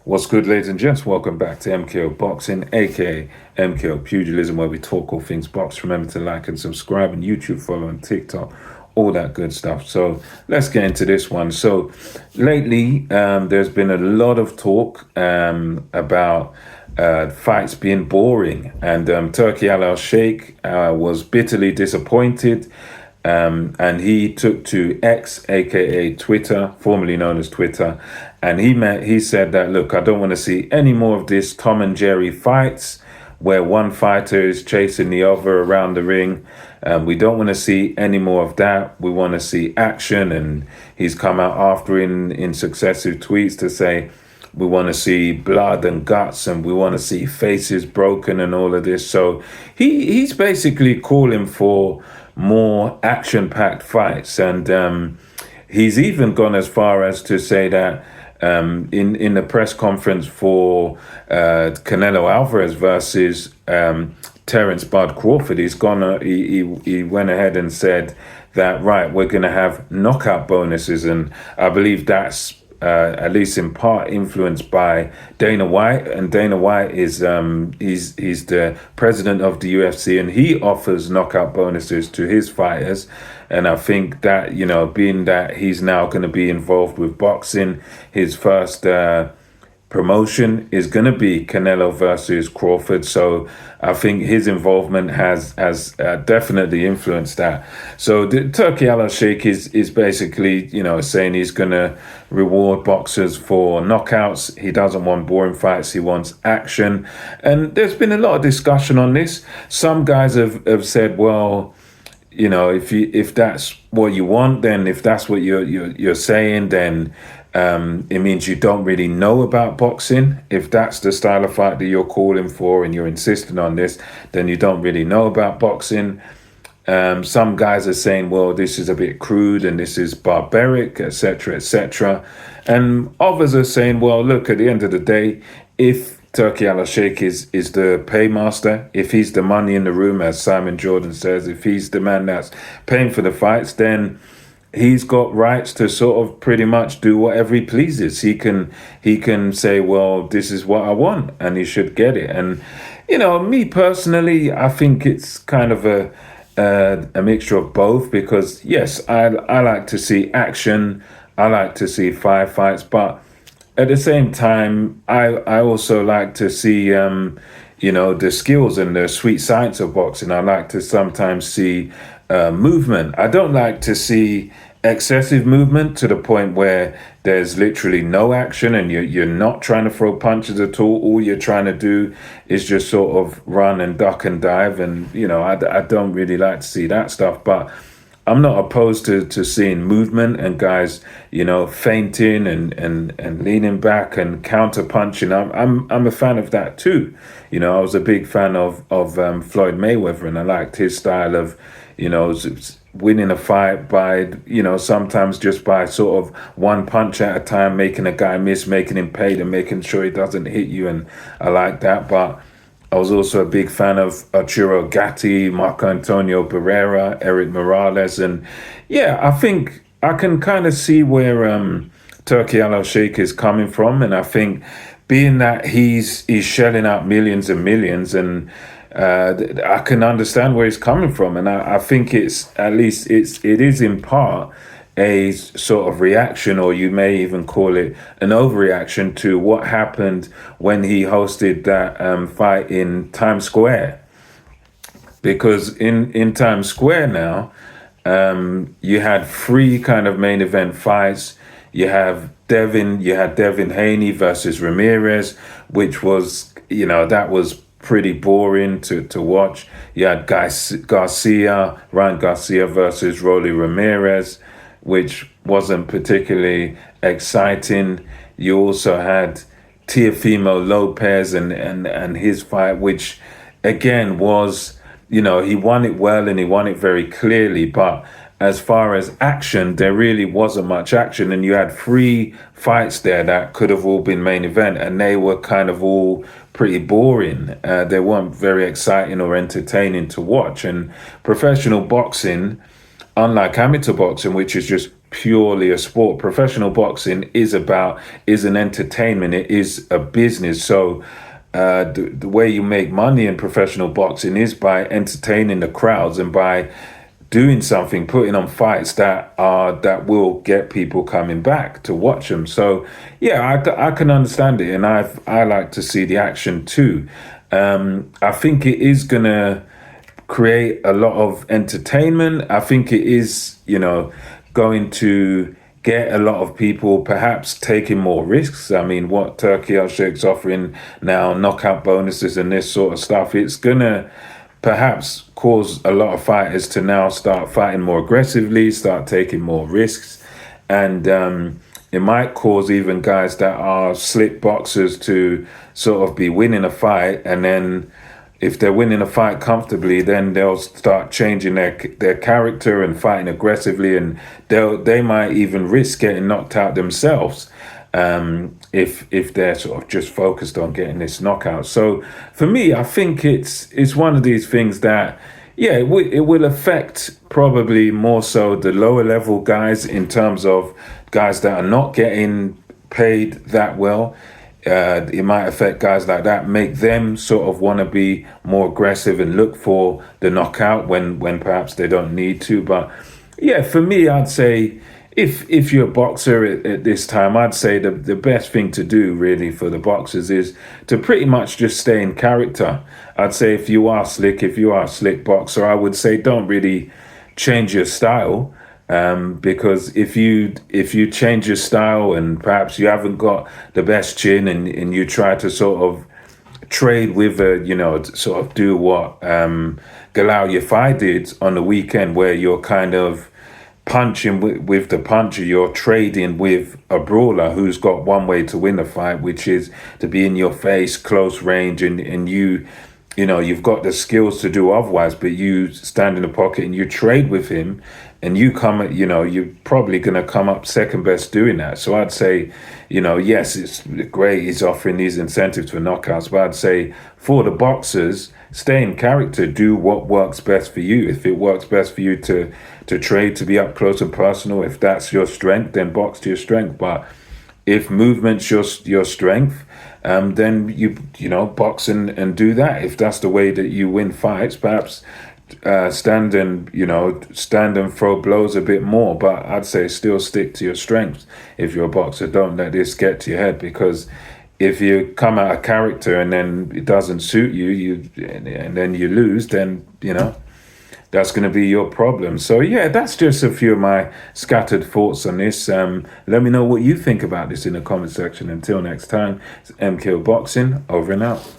What's good, ladies and gents? Welcome back to MKO Boxing, aka MKO Pugilism, where we talk all things box. Remember to like and subscribe on YouTube, follow on TikTok, all that good stuff. So let's get into this one. So lately, there's been a lot of talk about fights being boring, and Turki Al Sheikh was bitterly disappointed. And he took to X, aka Twitter, formerly known as Twitter, and he said that, look, I don't want to see any more of this Tom and Jerry fights where one fighter is chasing the other around the ring. We don't want to see any more of that. We want to see action. And he's come out after in successive tweets to say we want to see blood and guts, and we want to see faces broken and all of this. So he's basically calling for more action-packed fights, and he's even gone as far as to say that in the press conference for Canelo Alvarez versus Terence Bud Crawford, he went ahead and said that, right, we're going to have knockout bonuses, and I believe that's at least in part influenced by Dana White, and Dana White is he's the president of the UFC, and he offers knockout bonuses to his fighters. And I think that, you know, being that he's now going to be involved with boxing, his first promotion is going to be Canelo versus Crawford. So I think his involvement has definitely influenced that. So the Turki Al Sheikh is basically, you know, saying he's going to reward boxers for knockouts. He doesn't want boring fights. He wants action. And there's been a lot of discussion on this. Some guys have said, well, you know, if that's what you want, then if that's what you're saying, then it means you don't really know about boxing. If that's the style of fight that you're calling for and you're insisting on this, then you don't really know about boxing. Some guys are saying, well, this is a bit crude and this is barbaric, etc., etc. And others are saying, well, look, at the end of the day, if Turki Al Sheikh is the paymaster, if he's the money in the room, as Simon Jordan says, if he's the man that's paying for the fights, then he's got rights to sort of pretty much do whatever he pleases. He can say, well, this is what I want, and he should get it. And, you know, me personally, I think it's kind of a mixture of both, because yes, I like to see action, I like to see firefights, but at the same time, I also like to see, you know, the skills and the sweet science of boxing. I like to sometimes see movement. I don't like to see excessive movement to the point where there's literally no action and you're not trying to throw punches at all. All you're trying to do is just sort of run and duck and dive. And, you know, I don't really like to see that stuff. But I'm not opposed to seeing movement and guys, you know, feinting and leaning back and counter punching. I'm a fan of that too. You know, I was a big fan of Floyd Mayweather, and I liked his style of, you know, winning a fight by, you know, sometimes just by sort of one punch at a time, making a guy miss, making him pay, and making sure he doesn't hit you. And I like that. But I was also a big fan of Arturo Gatti, Marco Antonio Barrera, Eric Morales. And yeah, I think I can kind of see where Turki Al Sheikh is coming from. And I think being that he's shelling out millions and millions, and I can understand where he's coming from. And I think it is in part a sort of reaction, or you may even call it an overreaction to what happened when he hosted that fight in Times Square. Because in Times Square now, you had three kind of main event fights. You had Devin Haney versus Ramirez, which was, you know, that was pretty boring to watch. You had Ryan Garcia versus Rolly Ramirez, which wasn't particularly exciting. You also had Teofimo Lopez and his fight, which again was, you know, he won it well and he won it very clearly, but as far as action, there really wasn't much action. And you had three fights there that could have all been main event, and they were kind of all pretty boring. They weren't very exciting or entertaining to watch. And professional boxing, unlike amateur boxing, which is just purely a sport. Professional boxing is an entertainment. It is a business. So the way you make money in professional boxing is by entertaining the crowds and by doing something, putting on fights that will get people coming back to watch them. So yeah, I can understand it, and I like to see the action too. I think it is gonna create a lot of entertainment. I think it is, going to get a lot of people perhaps taking more risks. I mean, what Turkey Al-Sheikh's offering now, knockout bonuses and this sort of stuff, it's gonna perhaps cause a lot of fighters to now start fighting more aggressively, start taking more risks, and it might cause even guys that are slick boxers to sort of be winning a fight, and then if they're winning a fight comfortably, then they'll start changing their character and fighting aggressively, and they might even risk getting knocked out themselves if they're sort of just focused on getting this knockout. So for me, I think it's one of these things that, yeah, it will affect probably more so the lower level guys, in terms of guys that are not getting paid that well. It might affect guys like that, make them sort of want to be more aggressive and look for the knockout when perhaps they don't need to. But yeah, for me, I'd say if you're a boxer at this time, I'd say the best thing to do really for the boxers is to pretty much just stay in character. I'd say if you are a slick boxer, I would say don't really change your style. Because if you change your style and perhaps you haven't got the best chin, and you try to sort of trade with sort of do what Galal Yafai did on the weekend, where you're kind of punching with the puncher, you're trading with a brawler who's got one way to win the fight, which is to be in your face, close range, and you've got the skills to do otherwise, but you stand in the pocket and you trade with him, and you're probably going to come up second best doing that. So I'd say, yes, it's great he's offering these incentives for knockouts, but I'd say for the boxers, stay in character, do what works best for you. If it works best for you to trade, to be up close and personal, if that's your strength, then box to your strength. But if movement's your strength, then box and do that. If that's the way that you win fights, perhaps stand and throw blows a bit more. But I'd say still stick to your strengths. If you're a boxer, don't let this get to your head, because if you come out of character and then it doesn't suit you, and then you lose, then that's going to be your problem. So yeah, that's just a few of my scattered thoughts on this. Let me know what you think about this in the comment section. Until next time, it's MKO Boxing, over and out.